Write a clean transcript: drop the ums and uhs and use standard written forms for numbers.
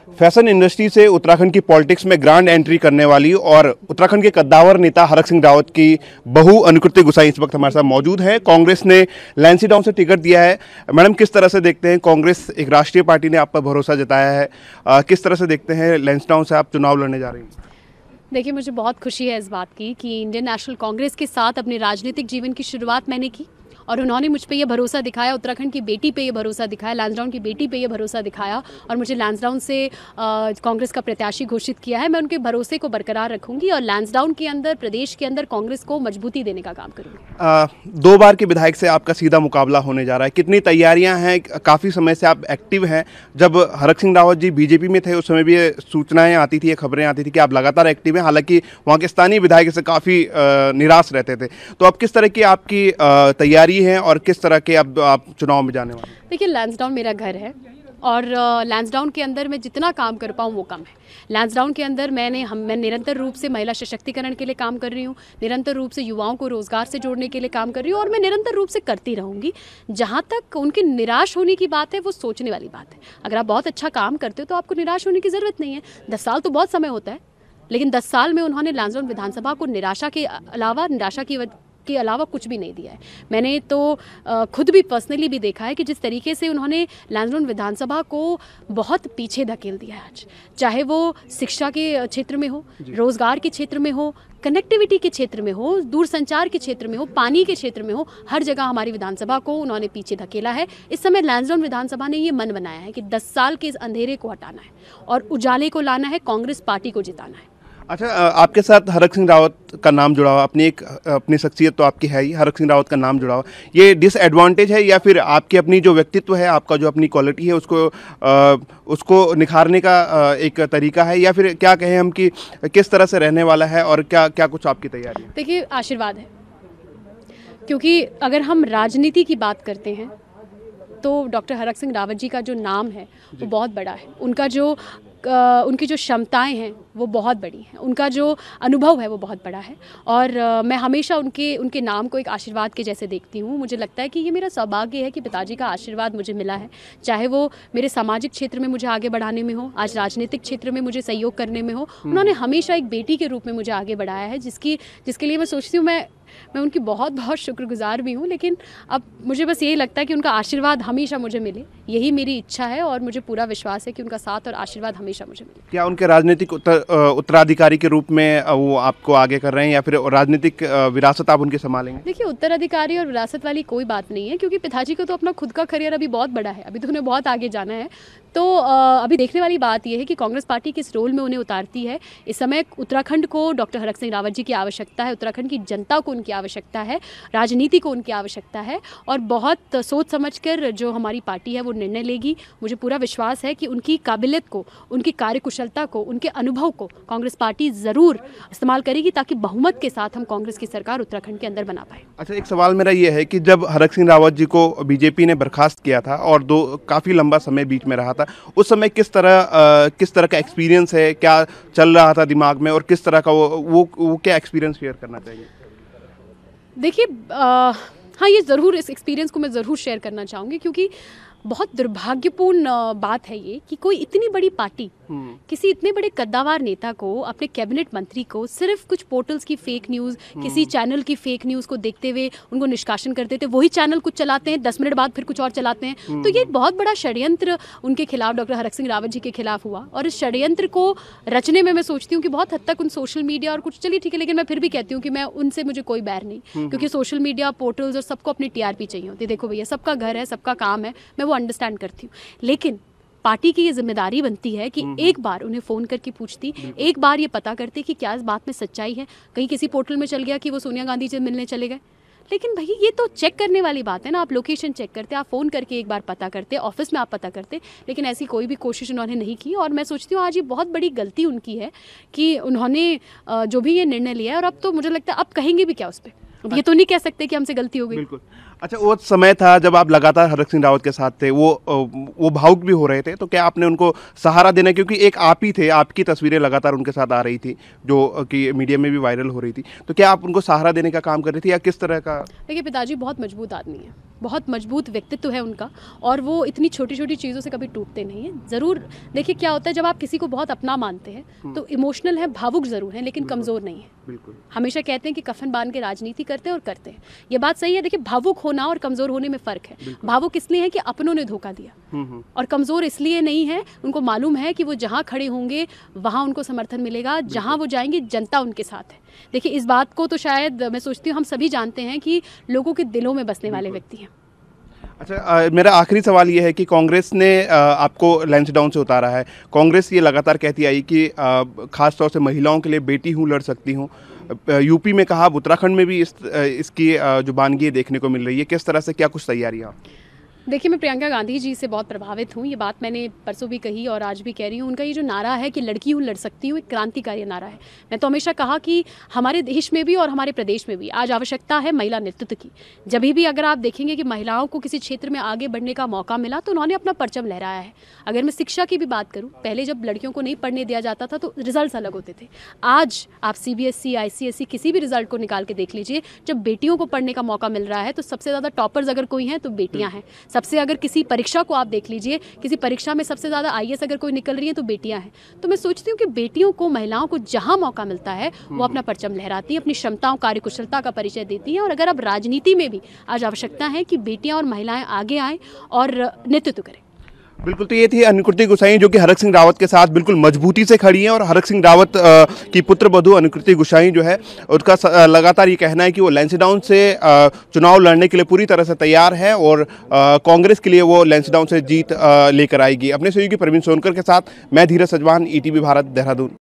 Fashion industry से उत्तराखंड की politics में ग्रांड एंट्री करने वाली और उत्तराखंड के कद्दावर नेता हरक सिंह रावत की बहू अनुकृति गुसाई इस वक्त हमारे साथ मौजूद है। कांग्रेस ने लैंसीडाउन से टिकट दिया है। मैडम, किस तरह से देखते हैं, कांग्रेस एक राष्ट्रीय पार्टी ने आप पर भरोसा जताया है, किस तरह से देखते हैं लैंसीडाउन से आप चुनाव लड़ने जा रही हैं? देखिए, मुझे बहुत खुशी है इस बात की कि इंडियन नेशनल कांग्रेस के साथ अपने राजनीतिक जीवन की शुरुआत मैंने की और उन्होंने मुझ पे ये भरोसा दिखाया, उत्तराखंड की बेटी पे ये भरोसा दिखाया, लैंसडाउन की बेटी पे ये भरोसा दिखाया और मुझे लैंसडाउन से कांग्रेस का प्रत्याशी घोषित किया है। मैं उनके भरोसे को बरकरार रखूंगी और लैंसडाउन के अंदर, प्रदेश के अंदर कांग्रेस को मजबूती देने का काम करूंगी। 2 बार के विधायक से आपका सीधा मुकाबला होने जा रहा है, कितनी तैयारियां हैं? काफ़ी समय से आप एक्टिव हैं। जब हरक सिंह रावत जी बीजेपी में थे उस समय भी ये सूचनाएं आती थी, ये खबरें आती थी कि आप लगातार एक्टिव हैं, हालांकि वहाँ के स्थानीय विधायक से काफ़ी निराश रहते थे। तो अब किस तरह की आपकी तैयारी है और किस तरह के अब आप चुनाव में जाने वाले हैं? देखिए, लैंसडाउन मेरा घर है और लैंसडाउन के अंदर मैं जितना काम कर पाऊँ वो कम है। लैंसडाउन के अंदर मैं निरंतर रूप से महिला सशक्तिकरण के लिए काम कर रही हूँ, निरंतर रूप से युवाओं को रोजगार से जोड़ने के लिए काम कर रही हूँ और मैं निरंतर रूप से करती रहूँगी। जहाँ तक उनकी निराश होने की बात है, वो सोचने वाली बात है। अगर आप बहुत अच्छा काम करते हो तो आपको निराश होने की ज़रूरत नहीं है। 10 साल तो बहुत समय होता है, लेकिन 10 साल में उन्होंने लैंसडाउन विधानसभा को निराशा के अलावा कुछ भी नहीं दिया है। मैंने तो खुद भी पर्सनली भी देखा है कि जिस तरीके से उन्होंने लैंसडाउन विधानसभा को बहुत पीछे धकेल दिया है आज, चाहे वो शिक्षा के क्षेत्र में हो, रोजगार के क्षेत्र में हो, कनेक्टिविटी के क्षेत्र में हो, दूरसंचार के क्षेत्र में हो, पानी के क्षेत्र में हो, हर जगह हमारी विधानसभा को उन्होंने पीछे धकेला है। इस समय लैंसडाउन विधानसभा ने ये मन बनाया है कि 10 साल के इस अंधेरे को हटाना है और उजाले को लाना है, कांग्रेस पार्टी को जिताना है। अच्छा, आपके साथ हरक सिंह रावत का नाम जुड़ा हुआ, अपनी शख्सियत तो आपकी है ही, हरक सिंह रावत का नाम जुड़ा हुआ, ये डिसएडवांटेज है या फिर आपकी अपनी जो व्यक्तित्व है, आपका जो अपनी क्वालिटी है उसको निखारने का एक तरीका है, या फिर क्या कहें हम कि किस तरह से रहने वाला है और क्या क्या कुछ आपकी तैयारी है? देखिए, आशीर्वाद है, क्योंकि अगर हम राजनीति की बात करते हैं तो डॉक्टर हरक सिंह रावत जी का जो नाम है वो बहुत बड़ा है। उनकी जो क्षमताएं हैं वो बहुत बड़ी हैं, उनका जो अनुभव है वो बहुत बड़ा है और मैं हमेशा उनके नाम को एक आशीर्वाद के जैसे देखती हूँ। मुझे लगता है कि ये मेरा सौभाग्य है कि पिताजी का आशीर्वाद मुझे मिला है, चाहे वो मेरे सामाजिक क्षेत्र में मुझे आगे बढ़ाने में हो, आज राजनीतिक क्षेत्र में मुझे सहयोग करने में हो। उन्होंने हमेशा एक बेटी के रूप में मुझे आगे बढ़ाया है, जिसके लिए मैं सोचती हूँ मैं उनकी बहुत बहुत शुक्रगुजार भी हूँ। लेकिन अब मुझे बस यही लगता है कि उनका आशीर्वाद हमेशा मुझे मिले, यही मेरी इच्छा है और मुझे पूरा विश्वास है कि उनका साथ और आशीर्वाद हमेशा मुझे मिले। क्या उनके राजनीतिक उत्तराधिकारी के रूप में वो आपको आगे कर रहे हैं या फिर राजनीतिक विरासत आप उनकी संभालेंगे? देखिए, उत्तराधिकारी और विरासत वाली कोई बात नहीं है, क्योंकि पिताजी को तो अपना खुद का करियर अभी बहुत बड़ा है, अभी तो उन्हें बहुत आगे जाना है। तो अभी देखने वाली बात यह है कि कांग्रेस पार्टी किस रोल में उन्हें उतारती है। इस समय उत्तराखंड को डॉक्टर हरक सिंह रावत जी की आवश्यकता है, उत्तराखंड की जनता को उनकी आवश्यकता है, राजनीति को उनकी आवश्यकता है और बहुत सोच समझकर जो हमारी पार्टी है वो निर्णय लेगी। मुझे पूरा विश्वास है कि उनकी काबिलियत को, उनकी कार्यकुशलता को, उनके अनुभव को कांग्रेस पार्टी ज़रूर इस्तेमाल करेगी ताकि बहुमत के साथ हम कांग्रेस की सरकार उत्तराखंड के अंदर बना पाए। अच्छा, एक सवाल मेरा ये है कि जब हरक सिंह रावत जी को बीजेपी ने बर्खास्त किया था और काफ़ी लंबा समय बीच में रहा था, उस समय किस तरह का एक्सपीरियंस है, क्या चल रहा था दिमाग में और किस तरह का वो क्या एक्सपीरियंस शेयर करना चाहिए? देखिए, हाँ, ये ज़रूर, इस एक्सपीरियंस को मैं ज़रूर शेयर करना चाहूँगी, क्योंकि बहुत दुर्भाग्यपूर्ण बात है ये कि कोई इतनी बड़ी पार्टी किसी इतने बड़े कद्दावर नेता को, अपने कैबिनेट मंत्री को, सिर्फ कुछ पोर्टल्स की फेक न्यूज़, किसी चैनल की फेक न्यूज़ को देखते हुए उनको निष्कासन कर देते, वही चैनल कुछ चलाते हैं, 10 मिनट बाद फिर कुछ और चलाते हैं। तो ये एक बहुत बड़ा षड्यंत्र उनके खिलाफ, डॉक्टर हरक सिंह रावत जी के खिलाफ हुआ और इस षड्यंत्र को रचने में मैं सोचती हूँ कि बहुत हद तक उन सोशल मीडिया और कुछ, चलिए ठीक है, लेकिन मैं फिर भी कहती हूँ कि मैं उनसे, मुझे कोई बैर नहीं, क्योंकि सोशल मीडिया, पोर्टल्स और सबको अपनी टीआरपी चाहिए होती है। देखो भैया, सबका घर है, सबका काम है, मैं वो अंडरस्टैंड करती हूँ, लेकिन पार्टी की ये जिम्मेदारी बनती है कि एक बार उन्हें फ़ोन करके पूछती, एक बार ये पता करती कि क्या इस बात में सच्चाई है। कहीं किसी पोर्टल में चल गया कि वो सोनिया गांधी से मिलने चले गए, लेकिन भाई ये तो चेक करने वाली बात है ना। आप लोकेशन चेक करते, आप फ़ोन करके एक बार पता करते, ऑफिस में आप पता करते, लेकिन ऐसी कोई भी कोशिश उन्होंने नहीं की और मैं सोचती हूँ आज ये बहुत बड़ी गलती उनकी है कि उन्होंने जो भी ये निर्णय लिया है। और अब तो मुझे लगता है अब कहेंगे भी क्या उस पर, अब ये तो नहीं कह सकते कि हमसे गलती हो गई। बिल्कुल। अच्छा, वो समय था जब आप लगातार हरक सिंह रावत के साथ थे, वो भावुक भी हो रहे थे, तो क्या आपने उनको सहारा देना, क्योंकि एक आप ही थे, आपकी तस्वीरें लगातार उनके साथ आ रही थी जो कि मीडिया में भी वायरल हो रही थी, तो क्या आप उनको सहारा देने का काम कर रही थी या किस तरह का? देखिए, पिताजी बहुत मजबूत आदमी है बहुत मजबूत व्यक्तित्व है उनका, और वो इतनी छोटी छोटी चीज़ों से कभी टूटते नहीं हैं। ज़रूर देखिए क्या होता है, जब आप किसी को बहुत अपना मानते हैं तो इमोशनल है, भावुक ज़रूर है, लेकिन कमज़ोर नहीं है। बिल्कुल। हमेशा कहते हैं कि कफन बांध के राजनीति करते हैं, और करते हैं, ये बात सही है। देखिए भावुक होना और कमज़ोर होने में फ़र्क है। भावुक इसलिए है कि अपनों ने धोखा दिया, और कमज़ोर इसलिए नहीं है, उनको मालूम है कि वो जहाँ खड़े होंगे वहाँ उनको समर्थन मिलेगा, जहाँ वो जाएंगे जनता उनके साथ है। देखिए इस बात को तो शायद मैं सोचती हूँ हम सभी जानते हैं कि लोगों के दिलों में बसने वाले व्यक्ति हैं। अच्छा, मेरा आखिरी सवाल ये है कि कांग्रेस ने आपको लैंसडाउन से उतारा है। कांग्रेस ये लगातार कहती आई कि खास तौर से महिलाओं के लिए बेटी हूँ लड़ सकती हूँ। यूपी में कहा, अब उत्तराखंड में भी इसकी जो बानगी देखने को मिल रही है, किस तरह से, क्या कुछ तैयारियाँ? देखिए मैं प्रियंका गांधी जी से बहुत प्रभावित हूँ। ये बात मैंने परसों भी कही और आज भी कह रही हूँ। उनका ये जो नारा है कि लड़की हूँ लड़ सकती हूँ, एक क्रांतिकारी नारा है। मैं तो हमेशा कहा कि हमारे देश में भी और हमारे प्रदेश में भी आज आवश्यकता है महिला नेतृत्व की। जब भी अगर आप देखेंगे कि महिलाओं को किसी क्षेत्र में आगे बढ़ने का मौका मिला तो उन्होंने अपना परचम लहराया है। अगर मैं शिक्षा की भी बात करूँ, पहले जब लड़कियों को नहीं पढ़ने दिया जाता था तो रिजल्ट अलग होते थे। आज आप CBSE, ICSE किसी भी रिजल्ट को निकाल के देख लीजिए, जब बेटियों को पढ़ने का मौका मिल रहा है तो सबसे ज़्यादा टॉपर्स अगर कोई हैं तो बेटियाँ हैं। सबसे अगर किसी परीक्षा को आप देख लीजिए, किसी परीक्षा में सबसे ज़्यादा IAS अगर कोई निकल रही है तो बेटियां हैं। तो मैं सोचती हूँ कि बेटियों को, महिलाओं को जहां मौका मिलता है वो अपना परचम लहराती हैं, अपनी क्षमताओं, कार्यकुशलता का परिचय देती हैं। और अगर अब राजनीति में भी आज आवश्यकता है कि बेटियां और महिलाएं आगे आएँ और नेतृत्व करें। बिल्कुल। तो ये थी अनुकृति गुसाई, जो कि हरक सिंह रावत के साथ बिल्कुल मजबूती से खड़ी हैं। और हरक सिंह रावत की पुत्र वधू अनुकृति गुसाई जो है, उसका लगातार ये कहना है कि वो लैंसडाउन से चुनाव लड़ने के लिए पूरी तरह से तैयार है, और कांग्रेस के लिए वो लैंसडाउन से जीत लेकर आएगी। अपने सहयोगी प्रवीण सोनकर के साथ मैं धीरज सजवान, ETV भारत, देहरादून।